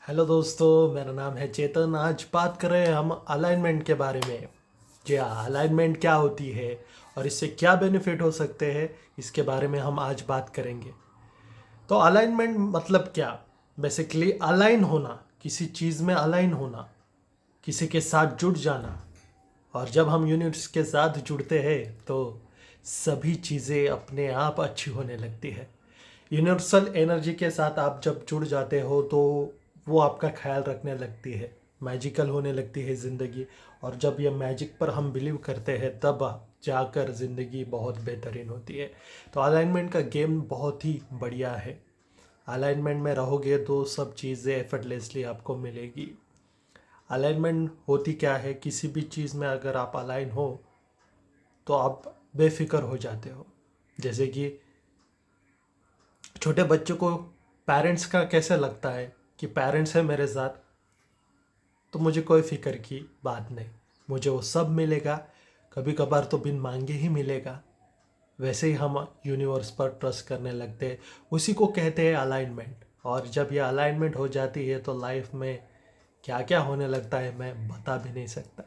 Hello दोस्तों, मेरा नाम है चेतन। आज बात कर रहे हैं हम अलाइनमेंट के बारे में। जी हाँ, अलाइनमेंट क्या होती है और इससे क्या बेनिफिट हो सकते हैं, इसके बारे में हम आज बात करेंगे। तो अलाइनमेंट मतलब क्या? बेसिकली अलाइन होना, किसी चीज़ में अलाइन होना, किसी के साथ जुड़ जाना। और जब हम यूनिट्स के साथ जुड़ते हैं तो सभी चीज़ें अपने आप अच्छी होने लगती है। यूनिवर्सल एनर्जी के साथ आप जब जुड़ जाते हो तो वो आपका ख्याल रखने लगती है, मैजिकल होने लगती है ज़िंदगी। और जब ये मैजिक पर हम बिलीव करते हैं तब जाकर ज़िंदगी बहुत बेहतरीन होती है। तो अलाइनमेंट का गेम बहुत ही बढ़िया है। अलाइनमेंट में रहोगे तो सब चीज़ें एफर्टलेसली आपको मिलेगी। अलाइनमेंट होती क्या है? किसी भी चीज़ में अगर आप अलाइन हो तो आप बेफिक्र हो जाते हो। जैसे कि छोटे बच्चों को पेरेंट्स का कैसे लगता है कि पेरेंट्स है मेरे साथ तो मुझे कोई फिक्र की बात नहीं, मुझे वो सब मिलेगा, कभी कभार तो बिन मांगे ही मिलेगा। वैसे ही हम यूनिवर्स पर ट्रस्ट करने लगते हैं। उसी को कहते हैं अलाइनमेंट। और जब ये अलाइनमेंट हो जाती है तो लाइफ में क्या क्या होने लगता है मैं बता भी नहीं सकता।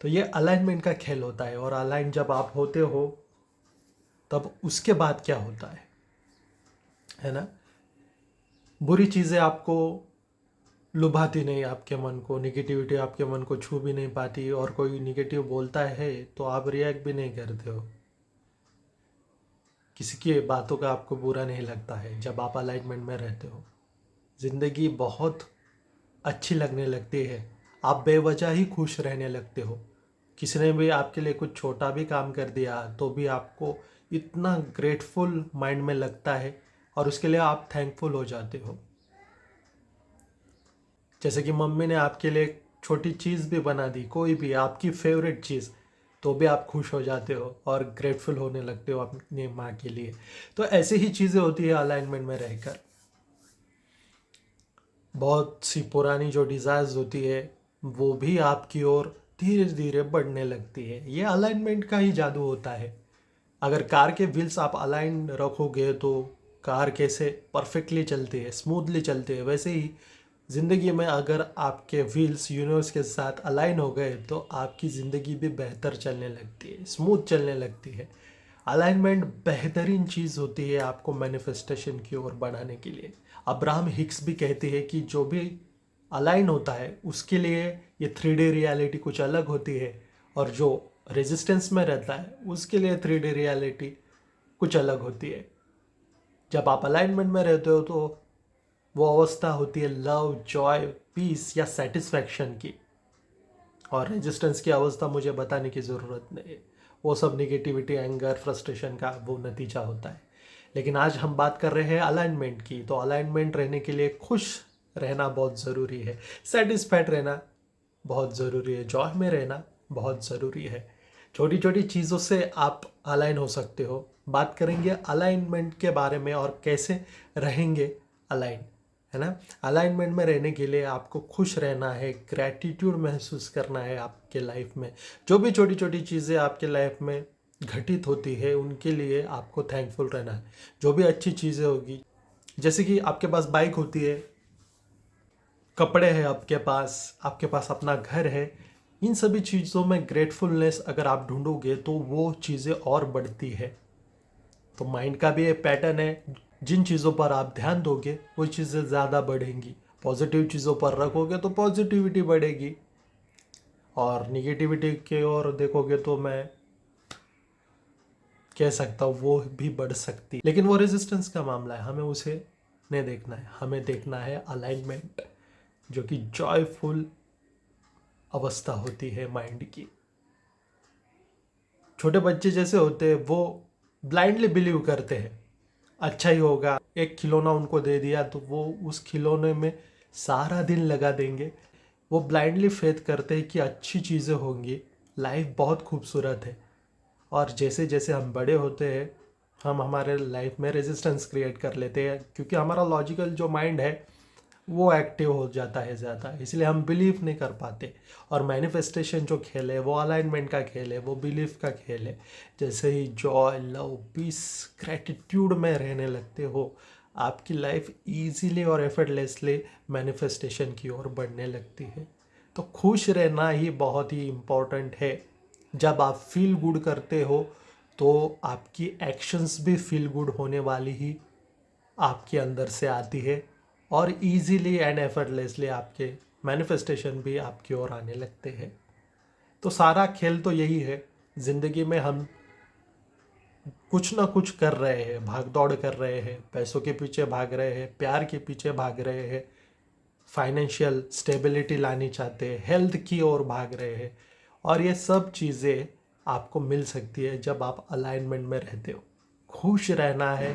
तो ये अलाइनमेंट का खेल होता है। और अलाइन जब आप होते हो तब उसके बाद क्या होता है ना? बुरी चीज़ें आपको लुभाती नहीं, आपके मन को निगेटिविटी आपके मन को छू भी नहीं पाती। और कोई निगेटिव बोलता है तो आप रिएक्ट भी नहीं करते हो, किसी की बातों का आपको बुरा नहीं लगता है जब आप अलाइनमेंट में रहते हो। ज़िंदगी बहुत अच्छी लगने लगती है, आप बेवजह ही खुश रहने लगते हो। किसी ने भी आपके लिए कुछ छोटा भी काम कर दिया तो भी आपको इतना ग्रेटफुल माइंड में लगता है और उसके लिए आप थैंकफुल हो जाते हो। जैसे कि मम्मी ने आपके लिए छोटी चीज़ भी बना दी, कोई भी आपकी फेवरेट चीज़, तो भी आप खुश हो जाते हो और ग्रेटफुल होने लगते हो अपनी माँ के लिए। तो ऐसी ही चीज़ें होती है अलाइनमेंट में रहकर। बहुत सी पुरानी जो डिज़ायर्स होती है वो भी आपकी ओर धीरे धीरे बढ़ने लगती है। ये अलाइनमेंट का ही जादू होता है। अगर कार के व्हील्स आप अलाइन रखोगे तो कार कैसे परफेक्टली चलती है, स्मूथली चलती है, वैसे ही ज़िंदगी में अगर आपके व्हील्स यूनिवर्स के साथ अलाइन हो गए तो आपकी ज़िंदगी भी बेहतर चलने लगती है, स्मूथ चलने लगती है। अलाइनमेंट बेहतरीन चीज़ होती है आपको मैनिफेस्टेशन की ओर बढ़ाने के लिए। अब्राहम हिक्स भी कहते हैं कि जो भी अलाइन होता है उसके लिए ये 3D रियलिटी कुछ अलग होती है, और जो रेजिस्टेंस में रहता है उसके लिए 3D रियलिटी कुछ अलग होती है। जब आप अलाइनमेंट में रहते हो तो वो अवस्था होती है लव, जॉय, पीस या सेटिस्फैक्शन की। और रेजिस्टेंस की अवस्था मुझे बताने की ज़रूरत नहीं है, वो सब निगेटिविटी, एंगर, फ्रस्ट्रेशन का वो नतीजा होता है। लेकिन आज हम बात कर रहे हैं अलाइनमेंट की। तो अलाइनमेंट रहने के लिए खुश रहना बहुत ज़रूरी है, सेटिस्फाइड रहना बहुत ज़रूरी है, जॉय में रहना बहुत ज़रूरी है। छोटी छोटी चीज़ों से आप अलाइन हो सकते हो। बात करेंगे अलाइनमेंट के बारे में और कैसे रहेंगे अलाइन, है ना? अलाइनमेंट में रहने के लिए आपको खुश रहना है, ग्रैटिट्यूड महसूस करना है आपके लाइफ में। जो भी छोटी छोटी चीज़ें आपके लाइफ में घटित होती है उनके लिए आपको थैंकफुल रहना है। जो भी अच्छी चीज़ें होगी, जैसे कि आपके पास बाइक होती है, कपड़े हैं आपके पास अपना घर है, इन सभी चीज़ों में ग्रेटफुलनेस अगर आप ढूंढोगे तो वो चीज़ें और बढ़ती है। तो माइंड का भी एक पैटर्न है, जिन चीज़ों पर आप ध्यान दोगे वो चीज़ें ज़्यादा बढ़ेंगी। पॉजिटिव चीज़ों पर रखोगे तो पॉजिटिविटी बढ़ेगी, और निगेटिविटी की ओर देखोगे तो मैं कह सकता हूँ वो भी बढ़ सकती। लेकिन वो रेजिस्टेंस का मामला है, हमें उसे नहीं देखना है। हमें देखना है अलाइनमेंट, जो कि जॉयफुल अवस्था होती है माइंड की। छोटे बच्चे जैसे होते हैं वो ब्लाइंडली बिलीव करते हैं अच्छा ही होगा। एक खिलौना उनको दे दिया तो वो उस खिलौने में सारा दिन लगा देंगे। वो ब्लाइंडली फेथ करते हैं कि अच्छी चीज़ें होंगी, लाइफ बहुत खूबसूरत है। और जैसे जैसे हम बड़े होते हैं हम हमारे लाइफ में रेजिस्टेंस क्रिएट कर लेते हैं, क्योंकि हमारा लॉजिकल जो माइंड है वो एक्टिव हो जाता है ज़्यादा, इसलिए हम बिलीव नहीं कर पाते। और मैनिफेस्टेशन जो खेल है वो अलाइनमेंट का खेल है, वो बिलीफ का खेल है। जैसे ही जॉय, लव, पीस, ग्रेटिट्यूड में रहने लगते हो आपकी लाइफ इजीली और एफर्टलेसली मैनिफेस्टेशन की ओर बढ़ने लगती है। तो खुश रहना ही बहुत ही इम्पोर्टेंट है। जब आप फील गुड करते हो तो आपकी एक्शंस भी फील गुड होने वाली ही आपके अंदर से आती है, और इजीली एंड एफर्टलेसली आपके मैनिफेस्टेशन भी आपकी ओर आने लगते हैं। तो सारा खेल तो यही है, ज़िंदगी में हम कुछ ना कुछ कर रहे हैं, भाग दौड़ कर रहे हैं, पैसों के पीछे भाग रहे हैं, प्यार के पीछे भाग रहे हैं, फाइनेंशियल स्टेबिलिटी लानी चाहते हैं, हेल्थ की ओर भाग रहे हैं, और ये सब चीज़ें आपको मिल सकती है जब आप अलाइनमेंट में रहते हो। खुश रहना है,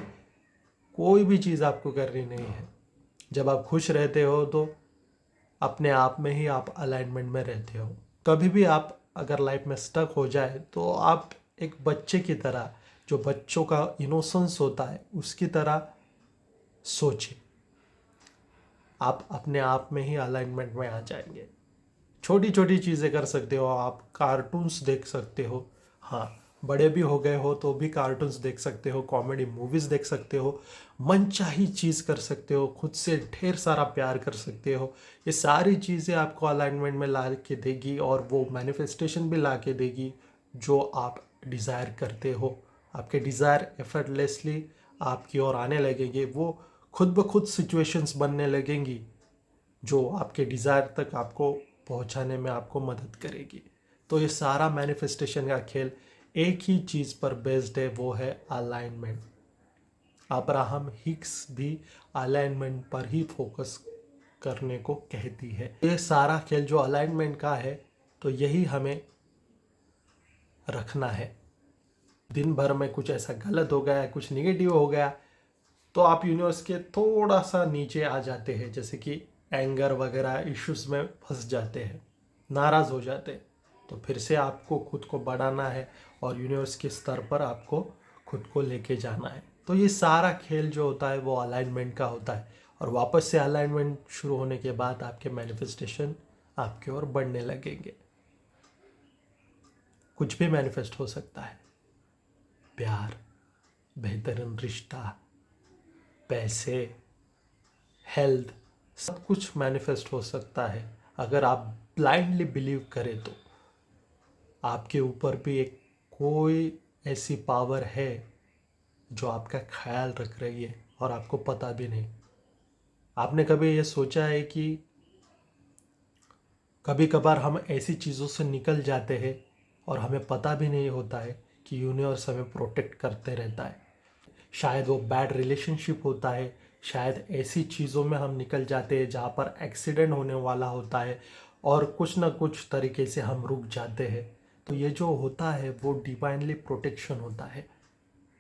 कोई भी चीज़ आपको करनी नहीं है। जब आप खुश रहते हो तो अपने आप में ही आप अलाइनमेंट में रहते हो। कभी भी आप अगर लाइफ में स्टक हो जाए तो आप एक बच्चे की तरह, जो बच्चों का इनोसेंस होता है उसकी तरह सोचिए, आप अपने आप में ही अलाइनमेंट में आ जाएंगे। छोटी छोटी चीज़ें कर सकते हो, आप कार्टून्स देख सकते हो। हाँ, बड़े भी हो गए हो तो भी कार्टून्स देख सकते हो, कॉमेडी मूवीज़ देख सकते हो, मनचाही चीज़ कर सकते हो, खुद से ढेर सारा प्यार कर सकते हो। ये सारी चीज़ें आपको अलाइनमेंट में ला के देगी, और वो मैनिफेस्टेशन भी ला के देगी जो आप डिज़ायर करते हो। आपके डिज़ायर एफर्टलेसली आपकी ओर आने लगेंगे, वो खुद ब खुद सिचुएशंस बनने लगेंगी जो आपके डिज़ायर तक आपको पहुंचाने में आपको मदद करेगी। तो ये सारा मैनिफेस्टेशन का खेल एक ही चीज़ पर बेस्ड है, वो है अलाइनमेंट। अब्राहम हिक्स भी अलाइनमेंट पर ही फोकस करने को कहती है। ये सारा खेल जो अलाइनमेंट का है, तो यही हमें रखना है। दिन भर में कुछ ऐसा गलत हो गया, कुछ निगेटिव हो गया, तो आप यूनिवर्स के थोड़ा सा नीचे आ जाते हैं, जैसे कि एंगर वगैरह इश्यूज में फंस जाते हैं, नाराज़ हो जाते हैं। तो फिर से आपको खुद को बढ़ाना है और यूनिवर्स के स्तर पर आपको खुद को लेके जाना है। तो ये सारा खेल जो होता है वो अलाइनमेंट का होता है, और वापस से अलाइनमेंट शुरू होने के बाद आपके मैनिफेस्टेशन आपकी ओर बढ़ने लगेंगे। कुछ भी मैनिफेस्ट हो सकता है, प्यार, बेहतरीन रिश्ता, पैसे, हेल्थ, सब कुछ मैनिफेस्ट हो सकता है अगर आप ब्लाइंडली बिलीव करें तो। आपके ऊपर भी एक कोई ऐसी पावर है जो आपका ख्याल रख रही है और आपको पता भी नहीं। आपने कभी ये सोचा है कि कभी कभार हम ऐसी चीज़ों से निकल जाते हैं और हमें पता भी नहीं होता है कि यूनिवर्स हमें प्रोटेक्ट करते रहता है। शायद वो बैड रिलेशनशिप होता है, शायद ऐसी चीज़ों में हम निकल जाते हैं जहाँ पर एक्सीडेंट होने वाला होता है और कुछ ना कुछ तरीके से हम रुक जाते हैं। तो ये जो होता है वो डिवाइनली प्रोटेक्शन होता है,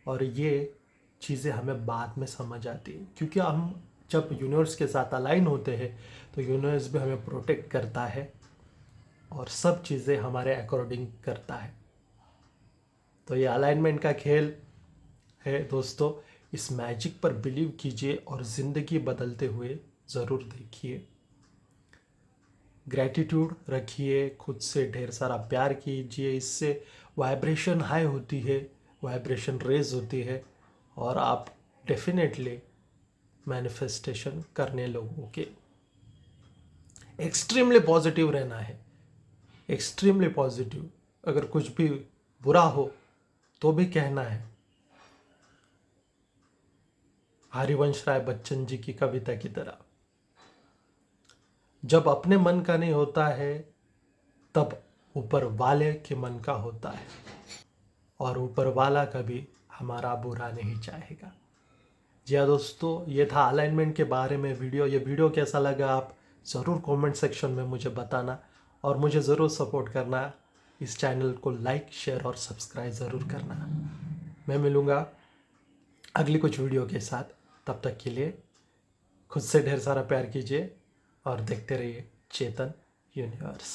और ये चीज़ें हमें बाद में समझ आती है, क्योंकि हम जब यूनिवर्स के साथ अलाइन होते हैं तो यूनिवर्स भी हमें प्रोटेक्ट करता है और सब चीज़ें हमारे अकॉर्डिंग करता है। तो ये अलाइनमेंट का खेल है दोस्तों। इस मैजिक पर बिलीव कीजिए और ज़िंदगी बदलते हुए ज़रूर देखिए। ग्रैटिट्यूड रखिए, खुद से ढेर सारा प्यार कीजिए, इससे वाइब्रेशन हाई होती है, वाइब्रेशन रेज होती है, और आप डेफिनेटली मैनिफेस्टेशन करने लोगोगे। एक्सट्रीमली पॉजिटिव रहना है, एक्सट्रीमली पॉजिटिव। अगर कुछ भी बुरा हो तो भी कहना है, हरिवंश राय बच्चन जी की कविता की तरह, जब अपने मन का नहीं होता है तब ऊपर वाले के मन का होता है, और ऊपर वाला कभी हमारा बुरा नहीं चाहेगा। जी हाँ दोस्तों, ये था अलाइनमेंट के बारे में वीडियो। ये वीडियो कैसा लगा आप ज़रूर कमेंट सेक्शन में मुझे बताना, और मुझे ज़रूर सपोर्ट करना। इस चैनल को लाइक, शेयर और सब्सक्राइब ज़रूर करना। मैं मिलूँगा अगली कुछ वीडियो के साथ। तब तक के लिए खुद से ढेर सारा प्यार कीजिए और देखते रहिए चेतन यूनिवर्स।